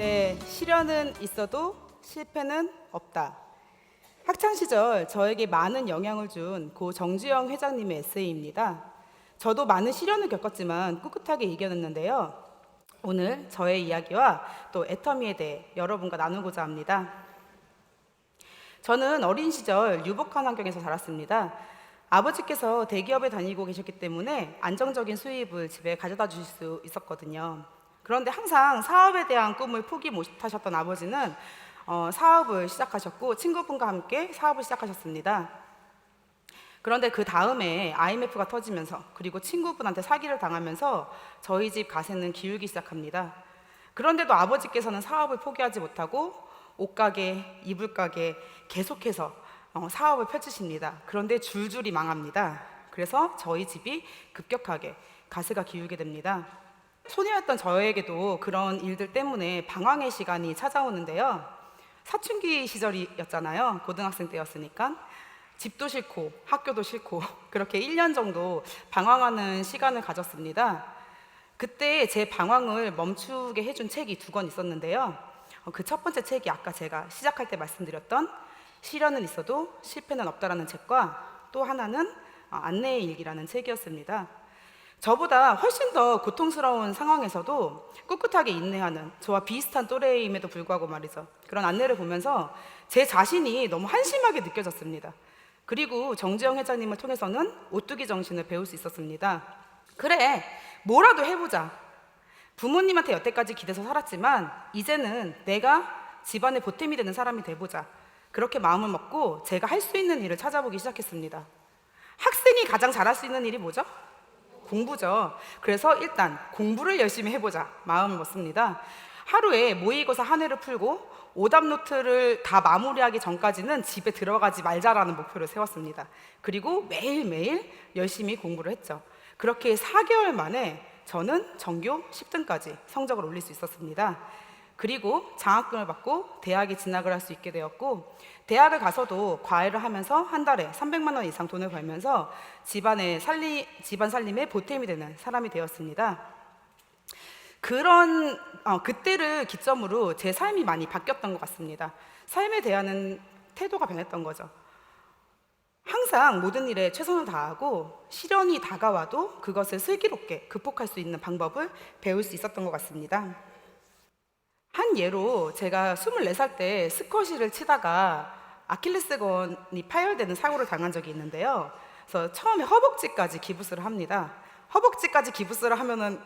네, 시련은 있어도 실패는 없다. 학창 시절 저에게 많은 영향을 준 고 정주영 회장님의 에세이입니다. 저도 많은 시련을 겪었지만 꿋꿋하게 이겨냈는데요. 오늘 저의 이야기와 또 애터미에 대해 여러분과 나누고자 합니다. 저는 어린 시절 유복한 환경에서 자랐습니다. 아버지께서 대기업에 다니고 계셨기 때문에 안정적인 수입을 집에 가져다 주실 수 있었거든요. 그런데 항상 사업에 대한 꿈을 포기 못하셨던 아버지는 사업을 시작하셨고 친구분과 함께 사업을 시작하셨습니다. 그런데 그 다음에 IMF가 터지면서 그리고 친구분한테 사기를 당하면서 저희 집 가세는 기울기 시작합니다. 그런데도 아버지께서는 사업을 포기하지 못하고 옷가게, 이불가게 계속해서 사업을 펼치십니다. 그런데 줄줄이 망합니다. 그래서 저희 집이 급격하게 가세가 기울게 됩니다. 소녀였던 저에게도 그런 일들 때문에 방황의 시간이 찾아오는데요. 사춘기 시절이었잖아요. 고등학생 때였으니까. 집도 싫고 학교도 싫고 그렇게 1년 정도 방황하는 시간을 가졌습니다. 그때 제 방황을 멈추게 해준 책이 2권 있었는데요. 그 첫 번째 책이 아까 제가 시작할 때 말씀드렸던 시련은 있어도 실패는 없다라는 책과 또 하나는 안내의 일기라는 책이었습니다. 저보다 훨씬 더 고통스러운 상황에서도 꿋꿋하게 인내하는 저와 비슷한 또래임에도 불구하고 말이죠. 그런 안내를 보면서 제 자신이 너무 한심하게 느껴졌습니다. 그리고 정주영 회장님을 통해서는 오뚜기 정신을 배울 수 있었습니다. 그래, 뭐라도 해보자. 부모님한테 여태까지 기대서 살았지만 이제는 내가 집안의 보탬이 되는 사람이 돼보자. 그렇게 마음을 먹고 제가 할 수 있는 일을 찾아보기 시작했습니다. 학생이 가장 잘할 수 있는 일이 뭐죠? 공부죠. 그래서 일단 공부를 열심히 해보자 마음을 먹습니다. 하루에 모의고사 한 회를 풀고 오답 노트를 다 마무리하기 전까지는 집에 들어가지 말자라는 목표를 세웠습니다. 그리고 매일매일 열심히 공부를 했죠. 그렇게 4개월 만에 저는 전교 10등까지 성적을 올릴 수 있었습니다. 그리고 장학금을 받고 대학에 진학을 할 수 있게 되었고, 대학을 가서도 과외를 하면서 한 달에 300만 원 이상 돈을 벌면서 집안 살림에 보탬이 되는 사람이 되었습니다. 그때를 기점으로 제 삶이 많이 바뀌었던 것 같습니다. 삶에 대한 태도가 변했던 거죠. 항상 모든 일에 최선을 다하고 시련이 다가와도 그것을 슬기롭게 극복할 수 있는 방법을 배울 수 있었던 것 같습니다. 한 예로 제가 24살 때 스쿼시를 치다가 아킬레스건이 파열되는 사고를 당한 적이 있는데요. 그래서 처음에 허벅지까지 기부스를 합니다. 허벅지까지 기부스를 하면은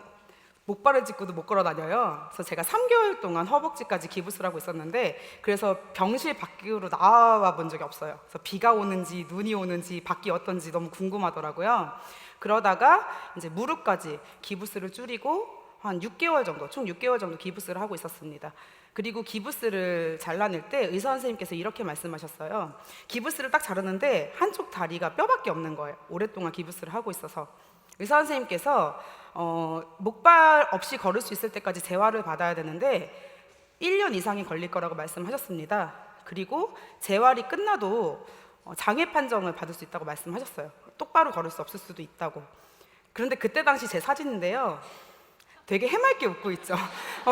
목발을 짚고도 못 걸어 다녀요. 그래서 제가 3개월 동안 허벅지까지 기부스를 하고 있었는데, 그래서 병실 밖으로 나와 본 적이 없어요. 그래서 비가 오는지 눈이 오는지 밖이 어떤지 너무 궁금하더라고요. 그러다가 이제 무릎까지 기부스를 줄이고 한 6개월 정도, 총 6개월 정도 기부스를 하고 있었습니다. 그리고 기부스를 잘라낼 때 의사 선생님께서 이렇게 말씀하셨어요. 기부스를 딱 자르는데 한쪽 다리가 뼈밖에 없는 거예요. 오랫동안 기부스를 하고 있어서. 의사 선생님께서 목발 없이 걸을 수 있을 때까지 재활을 받아야 되는데 1년 이상이 걸릴 거라고 말씀하셨습니다. 그리고 재활이 끝나도 장애 판정을 받을 수 있다고 말씀하셨어요. 똑바로 걸을 수 없을 수도 있다고. 그런데 그때 당시 제 사진인데요. 되게 해맑게 웃고 있죠.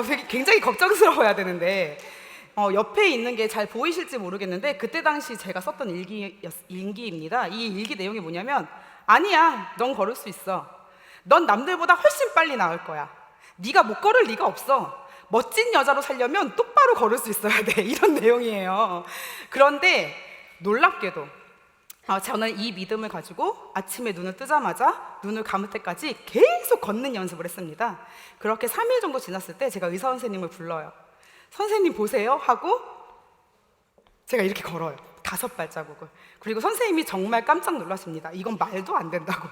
되게 굉장히 걱정스러워야 되는데 옆에 있는 게 잘 보이실지 모르겠는데 그때 당시 제가 썼던 일기입니다. 이 일기 내용이 뭐냐면, 아니야, 넌 걸을 수 있어. 넌 남들보다 훨씬 빨리 나을 거야. 네가 못 걸을 리가 없어. 멋진 여자로 살려면 똑바로 걸을 수 있어야 돼. 이런 내용이에요. 그런데 놀랍게도 저는 이 믿음을 가지고 아침에 눈을 뜨자마자 눈을 감을 때까지 계속 걷는 연습을 했습니다. 그렇게 3일 정도 지났을 때 제가 의사 선생님을 불러요. 선생님 보세요 하고 제가 이렇게 걸어요. 5발자국을. 그리고 선생님이 정말 깜짝 놀라십니다. 이건 말도 안 된다고.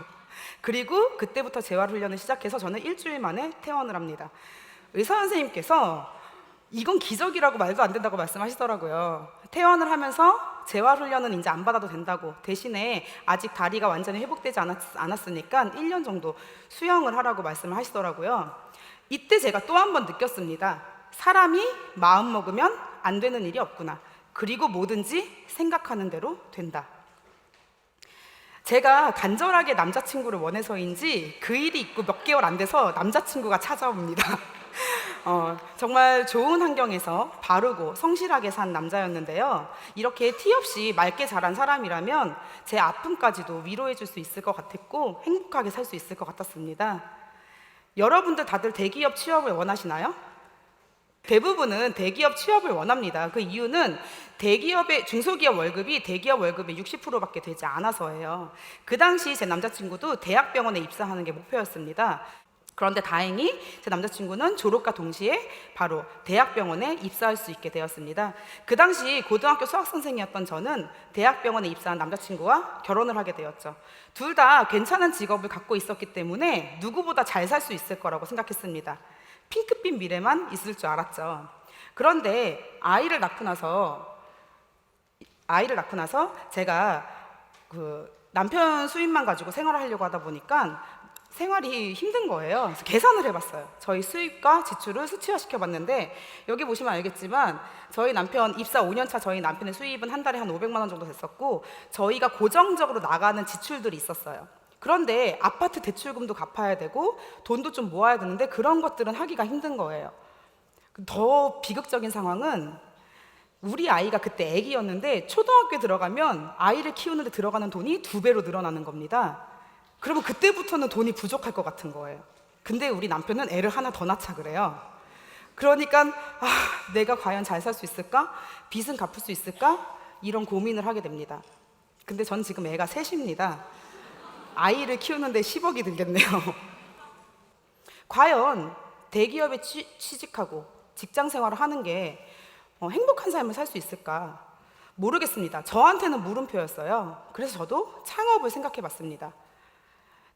그리고 그때부터 재활 훈련을 시작해서 저는 일주일 만에 퇴원을 합니다. 의사 선생님께서 이건 기적이라고 말도 안 된다고 말씀하시더라고요. 퇴원을 하면서 재활 훈련은 이제 안 받아도 된다고, 대신에 아직 다리가 완전히 회복되지 않았으니까 1년 정도 수영을 하라고 말씀을 하시더라고요. 이때 제가 또 한 번 느꼈습니다. 사람이 마음 먹으면 안 되는 일이 없구나. 그리고 뭐든지 생각하는 대로 된다. 제가 간절하게 남자친구를 원해서인지 그 일이 있고 몇 개월 안 돼서 남자친구가 찾아옵니다. 정말 좋은 환경에서 바르고 성실하게 산 남자였는데요. 이렇게 티 없이 맑게 자란 사람이라면 제 아픔까지도 위로해 줄 수 있을 것 같았고 행복하게 살 수 있을 것 같았습니다. 여러분들 다들 대기업 취업을 원하시나요? 대부분은 대기업 취업을 원합니다. 그 이유는 대기업의 중소기업 월급이 대기업 월급의 60%밖에 되지 않아서예요. 그 당시 제 남자친구도 대학병원에 입사하는 게 목표였습니다. 그런데 다행히 제 남자친구는 졸업과 동시에 바로 대학병원에 입사할 수 있게 되었습니다. 그 당시 고등학교 수학선생이었던 저는 대학병원에 입사한 남자친구와 결혼을 하게 되었죠. 둘 다 괜찮은 직업을 갖고 있었기 때문에 누구보다 잘 살 수 있을 거라고 생각했습니다. 핑크빛 미래만 있을 줄 알았죠. 그런데 아이를 낳고 나서 제가 그 남편 수입만 가지고 생활을 하려고 하다 보니까 생활이 힘든 거예요. 그래서 계산을 해봤어요. 저희 수입과 지출을 수치화시켜 봤는데 여기 보시면 알겠지만 저희 남편 입사 5년 차 저희 남편의 수입은 한 달에 한 500만 원 정도 됐었고 저희가 고정적으로 나가는 지출들이 있었어요. 그런데 아파트 대출금도 갚아야 되고 돈도 좀 모아야 되는데 그런 것들은 하기가 힘든 거예요. 더 비극적인 상황은 우리 아이가 그때 아기였는데 초등학교에 들어가면 아이를 키우는데 들어가는 돈이 2배로 늘어나는 겁니다. 그러면 그때부터는 돈이 부족할 것 같은 거예요. 근데 우리 남편은 애를 하나 더 낳자 그래요. 그러니까 내가 과연 잘 살 수 있을까? 빚은 갚을 수 있을까? 이런 고민을 하게 됩니다. 근데 전 지금 애가 셋입니다. 아이를 키우는데 10억이 들겠네요. 과연 대기업에 취직하고 직장 생활을 하는 게 행복한 삶을 살 수 있을까? 모르겠습니다. 저한테는 물음표였어요. 그래서 저도 창업을 생각해 봤습니다.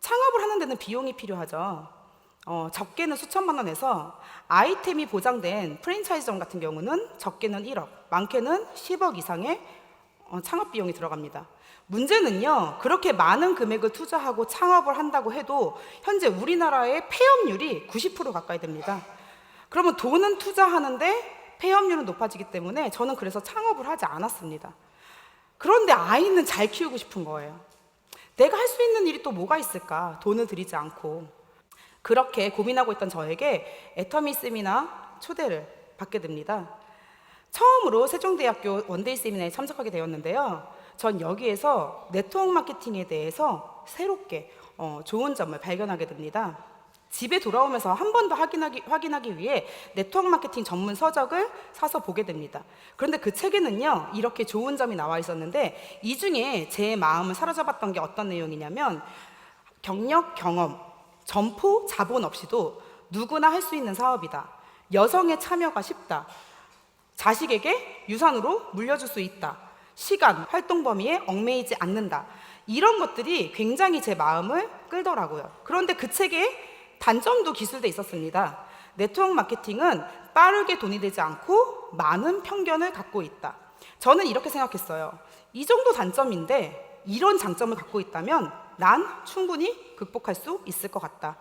창업을 하는 데는 비용이 필요하죠. 적게는 수천만 원에서 아이템이 보장된 프랜차이즈점 같은 경우는 적게는 1억, 많게는 10억 이상의 창업 비용이 들어갑니다. 문제는요, 그렇게 많은 금액을 투자하고 창업을 한다고 해도 현재 우리나라의 폐업률이 90% 가까이 됩니다. 그러면 돈은 투자하는데 폐업률은 높아지기 때문에 저는 그래서 창업을 하지 않았습니다. 그런데 아이는 잘 키우고 싶은 거예요. 내가 할 수 있는 일이 또 뭐가 있을까? 돈을 들이지 않고. 그렇게 고민하고 있던 저에게 애터미 세미나 초대를 받게 됩니다. 처음으로 세종대학교 원데이 세미나에 참석하게 되었는데요. 전 여기에서 네트워크 마케팅에 대해서 새롭게 좋은 점을 발견하게 됩니다. 집에 돌아오면서 한 번 더 확인하기 위해 네트워크 마케팅 전문 서적을 사서 보게 됩니다. 그런데 그 책에는요, 이렇게 좋은 점이 나와 있었는데 이 중에 제 마음을 사로잡았던 게 어떤 내용이냐면 경력, 경험, 점포, 자본 없이도 누구나 할 수 있는 사업이다. 여성의 참여가 쉽다. 자식에게 유산으로 물려줄 수 있다. 시간, 활동 범위에 얽매이지 않는다. 이런 것들이 굉장히 제 마음을 끌더라고요. 그런데 그 책에 단점도 기술돼 있었습니다. 네트워크 마케팅은 빠르게 돈이 되지 않고 많은 편견을 갖고 있다. 저는 이렇게 생각했어요. 이 정도 단점인데 이런 장점을 갖고 있다면 난 충분히 극복할 수 있을 것 같다.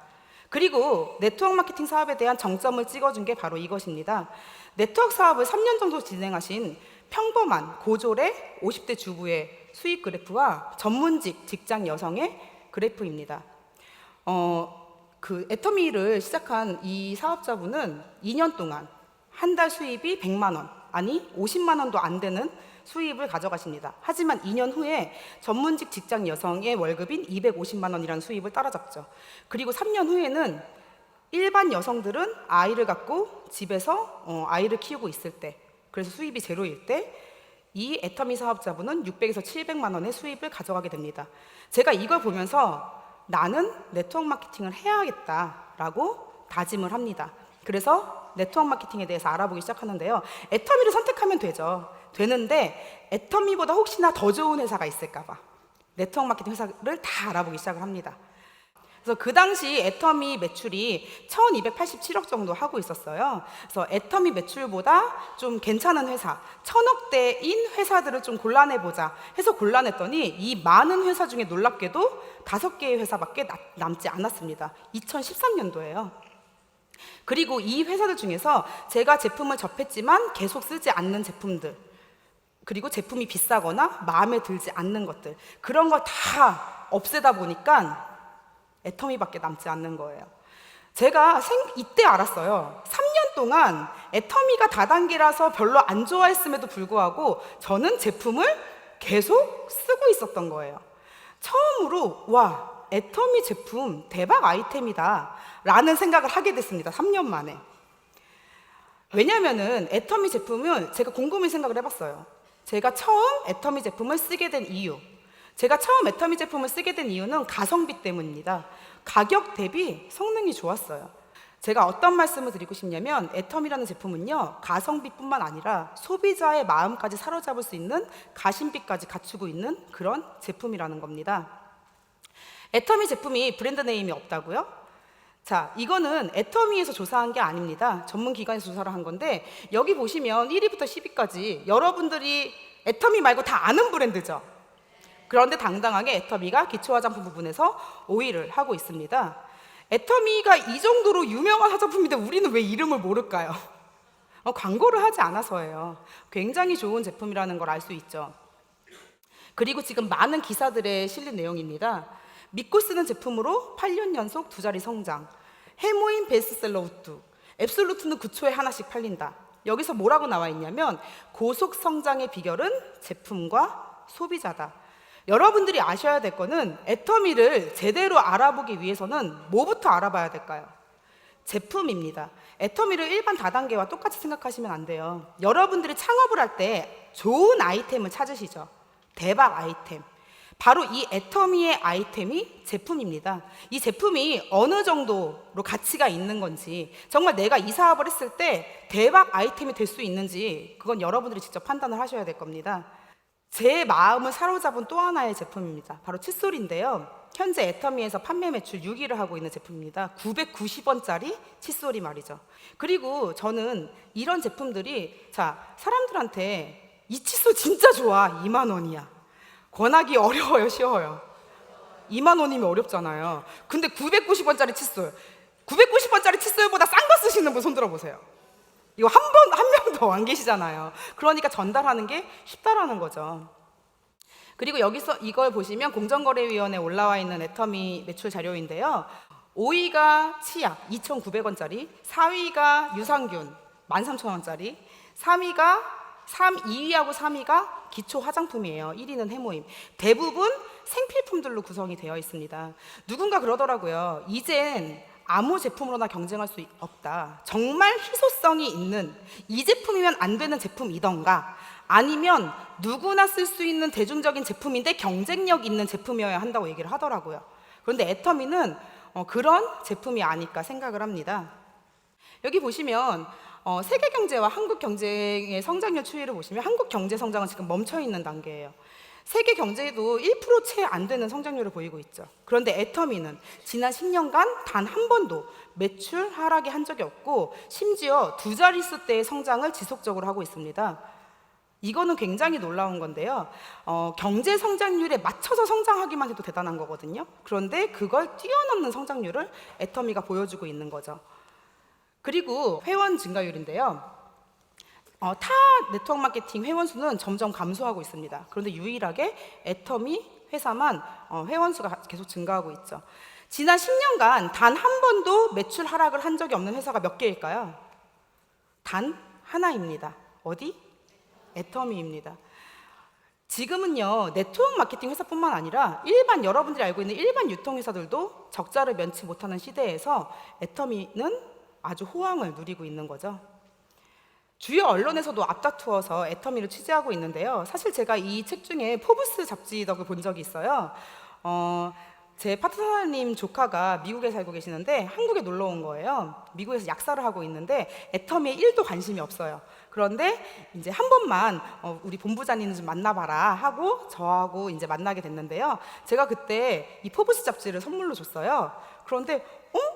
그리고 네트워크 마케팅 사업에 대한 정점을 찍어준 게 바로 이것입니다. 네트워크 사업을 3년 정도 진행하신 평범한 고졸의 50대 주부의 수익 그래프와 전문직 직장 여성의 그래프입니다. 그 애터미를 시작한 이 사업자분은 2년 동안 한 달 수입이 100만 원, 아니 50만 원도 안 되는 수입을 가져가십니다. 하지만 2년 후에 전문직 직장 여성의 월급인 250만 원이라는 수입을 따라잡죠. 그리고 3년 후에는 일반 여성들은 아이를 갖고 집에서 아이를 키우고 있을 때, 그래서 수입이 제로일 때 이 애터미 사업자분은 600에서 700만 원의 수입을 가져가게 됩니다. 제가 이걸 보면서 나는 네트워크 마케팅을 해야겠다라고 다짐을 합니다. 그래서 네트워크 마케팅에 대해서 알아보기 시작하는데요. 애터미를 선택하면 되는데 애터미보다 혹시나 더 좋은 회사가 있을까 봐 네트워크 마케팅 회사를 다 알아보기 시작을 합니다. 그래서 그 당시 애터미 매출이 1287억 정도 하고 있었어요. 그래서 애터미 매출보다 좀 괜찮은 회사, 1000억대인 회사들을 좀 골라내보자 해서 골라냈더니 이 많은 회사 중에 놀랍게도 5개의 회사밖에 남지 않았습니다. 2013년도에요. 그리고 이 회사들 중에서 제가 제품을 접했지만 계속 쓰지 않는 제품들, 그리고 제품이 비싸거나 마음에 들지 않는 것들, 그런 걸 다 없애다 보니까 애터미밖에 남지 않는 거예요. 제가 이때 알았어요. 3년 동안 애터미가 다단계라서 별로 안 좋아했음에도 불구하고 저는 제품을 계속 쓰고 있었던 거예요. 처음으로 와, 애터미 제품 대박 아이템이다 라는 생각을 하게 됐습니다. 3년 만에. 왜냐면은 애터미 제품을 제가 곰곰이 생각을 해봤어요. 제가 처음 애터미 제품을 쓰게 된 이유, 제가 처음 애터미 제품을 쓰게 된 이유는 가성비 때문입니다. 가격 대비 성능이 좋았어요. 제가 어떤 말씀을 드리고 싶냐면 애터미라는 제품은요, 가성비뿐만 아니라 소비자의 마음까지 사로잡을 수 있는 가심비까지 갖추고 있는 그런 제품이라는 겁니다. 애터미 제품이 브랜드 네임이 없다고요? 자, 이거는 애터미에서 조사한 게 아닙니다. 전문 기관에서 조사를 한 건데 여기 보시면 1위부터 10위까지 여러분들이 애터미 말고 다 아는 브랜드죠. 그런데 당당하게 애터미가 기초화장품 부분에서 5위를 하고 있습니다. 애터미가 이 정도로 유명한 화장품인데 우리는 왜 이름을 모를까요? 광고를 하지 않아서예요. 굉장히 좋은 제품이라는 걸 알 수 있죠. 그리고 지금 많은 기사들에 실린 내용입니다. 믿고 쓰는 제품으로 8년 연속 2자리 성장, 해모인 베스트셀러 우뚝, 앱솔루트는 9초에 하나씩 팔린다. 여기서 뭐라고 나와 있냐면 고속 성장의 비결은 제품과 소비자다. 여러분들이 아셔야 될 거는 애터미를 제대로 알아보기 위해서는 뭐부터 알아봐야 될까요? 제품입니다. 애터미를 일반 다단계와 똑같이 생각하시면 안 돼요. 여러분들이 창업을 할 때 좋은 아이템을 찾으시죠. 대박 아이템. 바로 이 애터미의 아이템이 제품입니다. 이 제품이 어느 정도로 가치가 있는 건지, 정말 내가 이 사업을 했을 때 대박 아이템이 될 수 있는지, 그건 여러분들이 직접 판단을 하셔야 될 겁니다. 제 마음을 사로잡은 또 하나의 제품입니다. 바로 칫솔인데요. 현재 애터미에서 판매 매출 6위를 하고 있는 제품입니다. 990원짜리 칫솔이 말이죠. 그리고 저는 이런 제품들이, 자, 사람들한테 이 칫솔 진짜 좋아, 2만 원이야. 권하기 어려워요, 쉬워요? 2만 원이면 어렵잖아요. 근데 990원짜리 칫솔, 990원짜리 칫솔보다 싼 거 쓰시는 분 손 들어보세요. 이거 한 명 더 안 계시잖아요. 그러니까 전달하는 게 쉽다라는 거죠. 그리고 여기서 이걸 보시면 공정거래위원회에 올라와 있는 애터미 매출 자료인데요. 5위가 치약 2,900원짜리, 4위가 유산균 13,000원짜리, 2위하고 3위가 기초 화장품이에요. 1위는 해모임. 대부분 생필품들로 구성이 되어 있습니다. 누군가 그러더라고요. 이젠 아무 제품으로나 경쟁할 수 없다. 정말 희소성이 있는, 이 제품이면 안 되는 제품이던가, 아니면 누구나 쓸 수 있는 대중적인 제품인데 경쟁력 있는 제품이어야 한다고 얘기를 하더라고요. 그런데 애터미는 그런 제품이 아닐까 생각을 합니다. 여기 보시면 세계 경제와 한국 경제의 성장률 추이를 보시면 한국 경제 성장은 지금 멈춰 있는 단계예요. 세계 경제도 1% 채 안 되는 성장률을 보이고 있죠. 그런데 애터미는 지난 10년간 단 한 번도 매출 하락이 한 적이 없고 심지어 2자릿수대의 성장을 지속적으로 하고 있습니다. 이거는 굉장히 놀라운 건데요. 경제 성장률에 맞춰서 성장하기만 해도 대단한 거거든요. 그런데 그걸 뛰어넘는 성장률을 애터미가 보여주고 있는 거죠. 그리고 회원 증가율인데요. 타 네트워크 마케팅 회원 수는 점점 감소하고 있습니다. 그런데 유일하게 애터미 회사만 회원 수가 계속 증가하고 있죠. 지난 10년간 단 한 번도 매출 하락을 한 적이 없는 회사가 몇 개일까요? 단 하나입니다. 어디? 애터미입니다. 지금은요, 네트워크 마케팅 회사뿐만 아니라 여러분들이 알고 있는 일반 유통회사들도 적자를 면치 못하는 시대에서 애터미는 아주 호황을 누리고 있는 거죠. 주요 언론에서도 앞다투어서 애터미를 취재하고 있는데요. 사실 제가 이 책 중에 포브스 잡지 덕을 본 적이 있어요. 제 파트너님 조카가 미국에 살고 계시는데 한국에 놀러 온 거예요. 미국에서 약사를 하고 있는데 애터미에 1도 관심이 없어요. 그런데 이제 한 번만 우리 본부장님 좀 만나봐라 하고 저하고 이제 만나게 됐는데요. 제가 그때 이 포브스 잡지를 선물로 줬어요. 그런데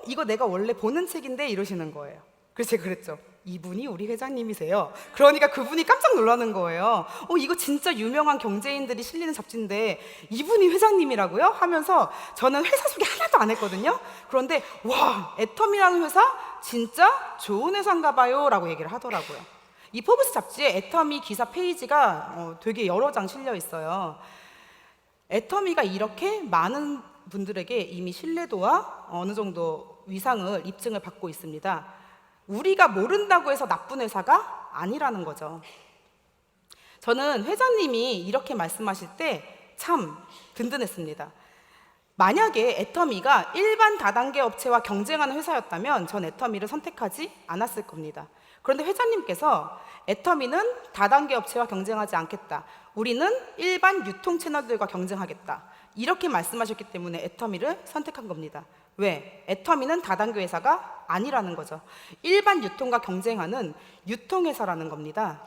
이거 내가 원래 보는 책인데 이러시는 거예요. 그래서 제가 그랬죠. 이분이 우리 회장님이세요. 그러니까 그분이 깜짝 놀라는 거예요. 이거 진짜 유명한 경제인들이 실리는 잡지인데 이분이 회장님이라고요? 하면서 저는 회사 소개 하나도 안 했거든요. 그런데 와, 애터미라는 회사 진짜 좋은 회사인가 봐요 라고 얘기를 하더라고요. 이 포브스 잡지에 애터미 기사 페이지가 되게 여러 장 실려 있어요. 애터미가 이렇게 많은 분들에게 이미 신뢰도와 어느 정도 위상을 입증을 받고 있습니다. 우리가 모른다고 해서 나쁜 회사가 아니라는 거죠. 저는 회장님이 이렇게 말씀하실 때 참 든든했습니다. 만약에 애터미가 일반 다단계 업체와 경쟁하는 회사였다면 전 애터미를 선택하지 않았을 겁니다. 그런데 회장님께서 애터미는 다단계 업체와 경쟁하지 않겠다. 우리는 일반 유통 채널들과 경쟁하겠다. 이렇게 말씀하셨기 때문에 애터미를 선택한 겁니다. 왜? 애터미는 다단계 회사가 아니라는 거죠. 일반 유통과 경쟁하는 유통회사라는 겁니다.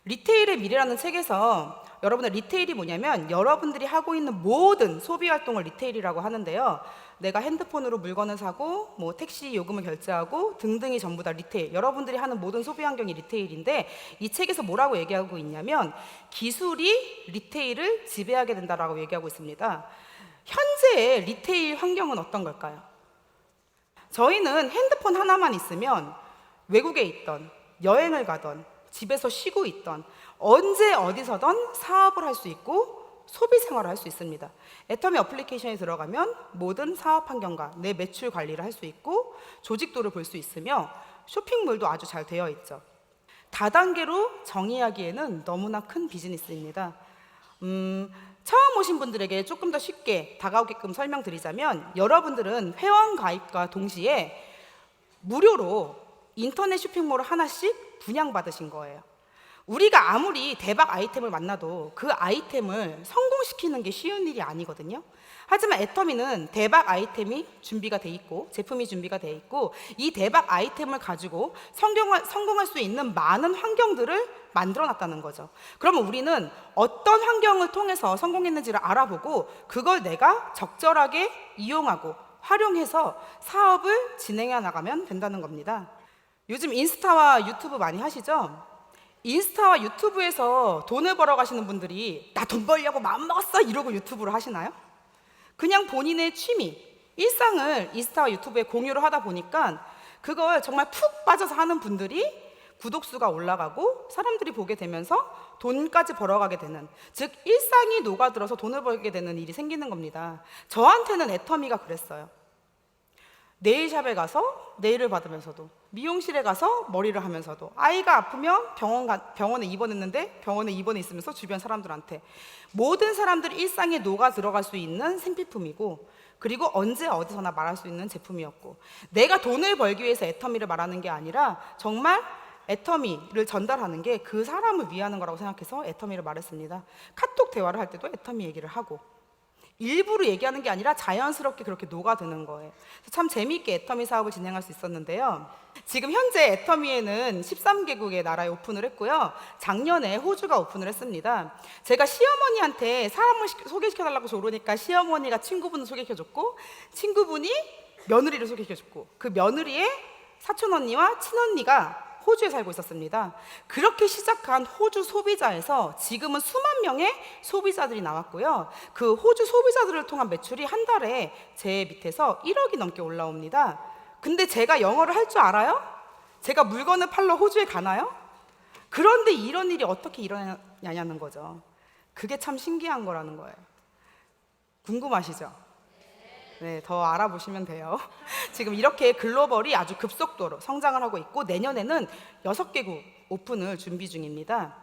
리테일의 미래라는 책에서 여러분들 리테일이 뭐냐면 여러분들이 하고 있는 모든 소비 활동을 리테일이라고 하는데요. 내가 핸드폰으로 물건을 사고 뭐 택시 요금을 결제하고 등등이 전부 다 리테일. 여러분들이 하는 모든 소비 환경이 리테일인데 이 책에서 뭐라고 얘기하고 있냐면 기술이 리테일을 지배하게 된다라고 얘기하고 있습니다. 현재의 리테일 환경은 어떤 걸까요? 저희는 핸드폰 하나만 있으면 외국에 있던 여행을 가던 집에서 쉬고 있던 언제 어디서든 사업을 할 수 있고 소비 생활을 할 수 있습니다. 애터미 어플리케이션에 들어가면 모든 사업 환경과 내 매출 관리를 할 수 있고 조직도를 볼 수 있으며 쇼핑몰도 아주 잘 되어 있죠. 다단계로 정의하기에는 너무나 큰 비즈니스입니다. 처음 오신 분들에게 조금 더 쉽게 다가오게끔 설명드리자면 여러분들은 회원 가입과 동시에 무료로 인터넷 쇼핑몰을 하나씩 분양받으신 거예요. 우리가 아무리 대박 아이템을 만나도 그 아이템을 성공시키는 게 쉬운 일이 아니거든요. 하지만 애터미는 대박 아이템이 준비가 돼 있고 제품이 준비가 돼 있고 이 대박 아이템을 가지고 성공할 수 있는 많은 환경들을 만들어놨다는 거죠. 그러면 우리는 어떤 환경을 통해서 성공했는지를 알아보고 그걸 내가 적절하게 이용하고 활용해서 사업을 진행해 나가면 된다는 겁니다. 요즘 인스타와 유튜브 많이 하시죠? 인스타와 유튜브에서 돈을 벌어 가시는 분들이 나 돈 벌려고 마음먹었어 이러고 유튜브를 하시나요? 그냥 본인의 취미, 일상을 인스타와 유튜브에 공유를 하다 보니까 그걸 정말 푹 빠져서 하는 분들이 구독수가 올라가고 사람들이 보게 되면서 돈까지 벌어가게 되는, 즉 일상이 녹아들어서 돈을 벌게 되는 일이 생기는 겁니다. 저한테는 애터미가 그랬어요. 네일샵에 가서 네일을 받으면서도 미용실에 가서 머리를 하면서도 아이가 아프면 병원에 입원했는데 병원에 입원해 있으면서 주변 사람들한테 모든 사람들이 일상에 녹아 들어갈 수 있는 생필품이고 그리고 언제 어디서나 말할 수 있는 제품이었고 내가 돈을 벌기 위해서 애터미를 말하는 게 아니라 정말 애터미를 전달하는 게 그 사람을 위하는 거라고 생각해서 애터미를 말했습니다. 카톡 대화를 할 때도 애터미 얘기를 하고 일부러 얘기하는 게 아니라 자연스럽게 그렇게 녹아드는 거예요. 참 재미있게 애터미 사업을 진행할 수 있었는데요. 지금 현재 애터미에는 13개국의 나라에 오픈을 했고요. 작년에 호주가 오픈을 했습니다. 제가 시어머니한테 사람을 소개시켜달라고 조르니까 시어머니가 친구분을 소개시켜줬고 친구분이 며느리를 소개시켜줬고 그 며느리의 사촌언니와 친언니가 호주에 살고 있었습니다. 그렇게 시작한 호주 소비자에서 지금은 수만 명의 소비자들이 나왔고요. 그 호주 소비자들을 통한 매출이 한 달에 제 밑에서 1억이 넘게 올라옵니다. 근데 제가 영어를 할 줄 알아요? 제가 물건을 팔러 호주에 가나요? 그런데 이런 일이 어떻게 일어나냐는 거죠. 그게 참 신기한 거라는 거예요. 궁금하시죠? 네, 더 알아보시면 돼요. 지금 이렇게 글로벌이 아주 급속도로 성장을 하고 있고 내년에는 6개국 오픈을 준비 중입니다.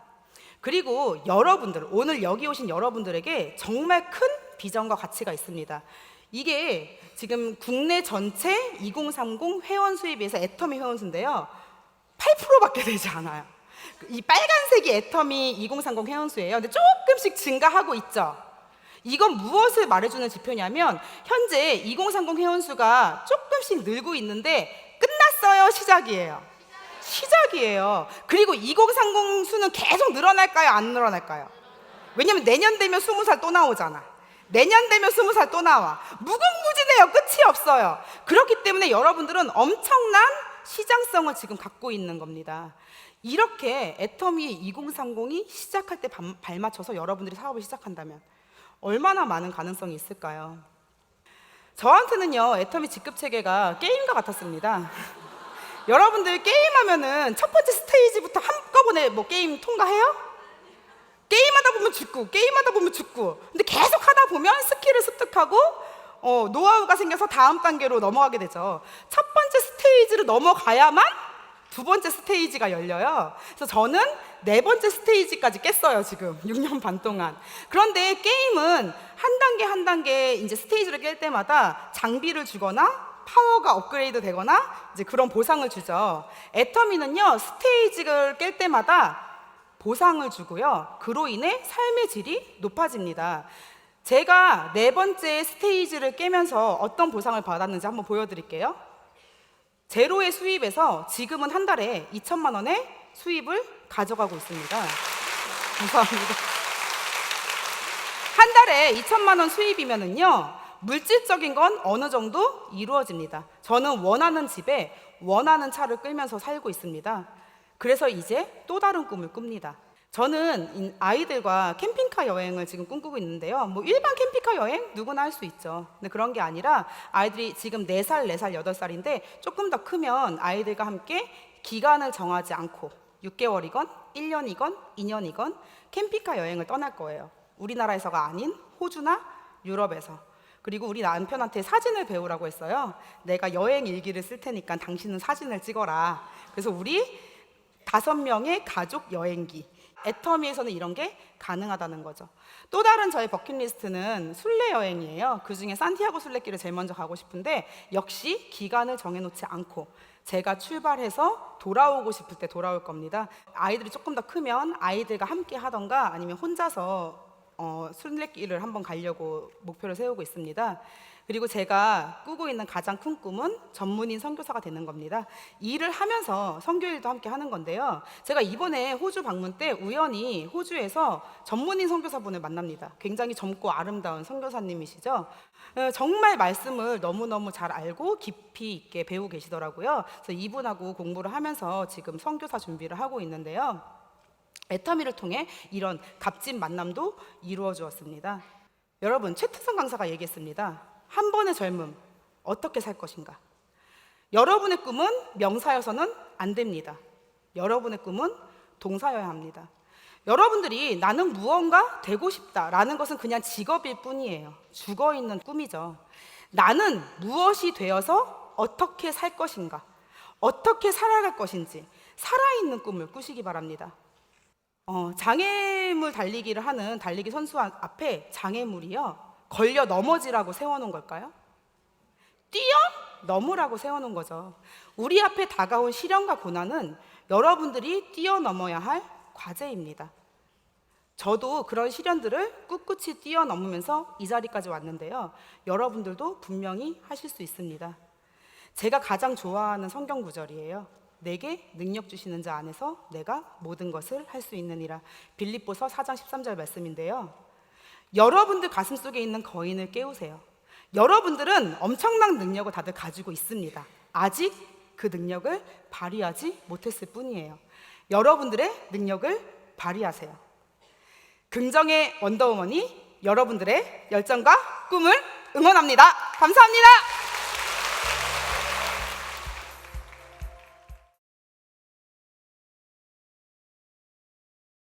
그리고 여러분들, 오늘 여기 오신 여러분들에게 정말 큰 비전과 가치가 있습니다. 이게 지금 국내 전체 2030 회원 수에 비해서 애터미 회원 수인데요. 8%밖에 되지 않아요. 이 빨간색이 애터미 2030 회원 수예요. 근데 조금씩 증가하고 있죠. 이건 무엇을 말해주는 지표냐면 현재 2030 회원수가 조금씩 늘고 있는데 끝났어요? 시작이에요? 시작이에요. 그리고 2030 수는 계속 늘어날까요? 안 늘어날까요? 왜냐면 내년 되면 20살 또 나오잖아. 내년 되면 20살 또 나와. 무궁무진해요. 끝이 없어요. 그렇기 때문에 여러분들은 엄청난 시장성을 지금 갖고 있는 겁니다. 이렇게 애터미 2030이 시작할 때 발맞춰서 여러분들이 사업을 시작한다면 얼마나 많은 가능성이 있을까요? 저한테는요 애터미 직급체계가 게임과 같았습니다. 여러분들 게임하면은 첫 번째 스테이지부터 한꺼번에 뭐 게임 통과해요? 게임하다 보면 죽고 게임하다 보면 죽고 근데 계속 하다 보면 스킬을 습득하고 노하우가 생겨서 다음 단계로 넘어가게 되죠. 첫 번째 스테이지를 넘어가야만 두 번째 스테이지가 열려요. 그래서 저는 네 번째 스테이지까지 깼어요, 지금 6년 반 동안. 그런데 게임은 한 단계 한 단계 이제 스테이지를 깰 때마다 장비를 주거나 파워가 업그레이드 되거나 이제 그런 보상을 주죠. 애터미는요, 스테이지를 깰 때마다 보상을 주고요. 그로 인해 삶의 질이 높아집니다. 제가 네 번째 스테이지를 깨면서 어떤 보상을 받았는지 한번 보여드릴게요. 제로의 수입에서 지금은 한 달에 2천만 원의 수입을 가져가고 있습니다. 감사합니다. 한 달에 2천만 원 수입이면은요, 물질적인 건 어느 정도 이루어집니다. 저는 원하는 집에 원하는 차를 끌면서 살고 있습니다. 그래서 이제 또 다른 꿈을 꿉니다. 저는 아이들과 캠핑카 여행을 지금 꿈꾸고 있는데요. 뭐 일반 캠핑카 여행 누구나 할 수 있죠. 근데 그런 게 아니라 아이들이 지금 4살, 4살, 8살인데 조금 더 크면 아이들과 함께 기간을 정하지 않고 6개월이건 1년이건 2년이건 캠핑카 여행을 떠날 거예요. 우리나라에서가 아닌 호주나 유럽에서. 그리고 우리 남편한테 사진을 배우라고 했어요. 내가 여행 일기를 쓸 테니까 당신은 사진을 찍어라. 그래서 우리 5명의 가족 여행기. 애터미에서는 이런 게 가능하다는 거죠. 또 다른 저의 버킷리스트는 순례 여행이에요. 그중에 산티아고 순례길을 제일 먼저 가고 싶은데 역시 기간을 정해놓지 않고 제가 출발해서 돌아오고 싶을 때 돌아올 겁니다. 아이들이 조금 더 크면 아이들과 함께 하던가 아니면 혼자서 순례길을 한번 가려고 목표를 세우고 있습니다. 그리고 제가 꾸고 있는 가장 큰 꿈은 전문인 선교사가 되는 겁니다. 일을 하면서 선교일도 함께 하는 건데요. 제가 이번에 호주 방문 때 우연히 호주에서 전문인 선교사분을 만납니다. 굉장히 젊고 아름다운 선교사님이시죠. 정말 말씀을 너무너무 잘 알고 깊이 있게 배우고 계시더라고요. 그래서 이분하고 공부를 하면서 지금 선교사 준비를 하고 있는데요. 애터미를 통해 이런 값진 만남도 이루어 주었습니다. 여러분, 최태성 강사가 얘기했습니다. 한 번의 젊음, 어떻게 살 것인가? 여러분의 꿈은 명사여서는 안 됩니다. 여러분의 꿈은 동사여야 합니다. 여러분들이 나는 무언가 되고 싶다라는 것은 그냥 직업일 뿐이에요. 죽어있는 꿈이죠. 나는 무엇이 되어서 어떻게 살 것인가? 어떻게 살아갈 것인지 살아있는 꿈을 꾸시기 바랍니다. 장애물 달리기를 하는 달리기 선수 앞에 장애물이요, 걸려 넘어지라고 세워놓은 걸까요? 뛰어넘으라고 세워놓은 거죠. 우리 앞에 다가온 시련과 고난은 여러분들이 뛰어넘어야 할 과제입니다. 저도 그런 시련들을 꿋꿋이 뛰어넘으면서 이 자리까지 왔는데요. 여러분들도 분명히 하실 수 있습니다. 제가 가장 좋아하는 성경 구절이에요. 내게 능력 주시는 자 안에서 내가 모든 것을 할 수 있느니라. 빌립보서 4장 13절 말씀인데요. 여러분들 가슴 속에 있는 거인을 깨우세요. 여러분들은 엄청난 능력을 다들 가지고 있습니다. 아직 그 능력을 발휘하지 못했을 뿐이에요. 여러분들의 능력을 발휘하세요. 긍정의 원더우먼이 여러분들의 열정과 꿈을 응원합니다. 감사합니다.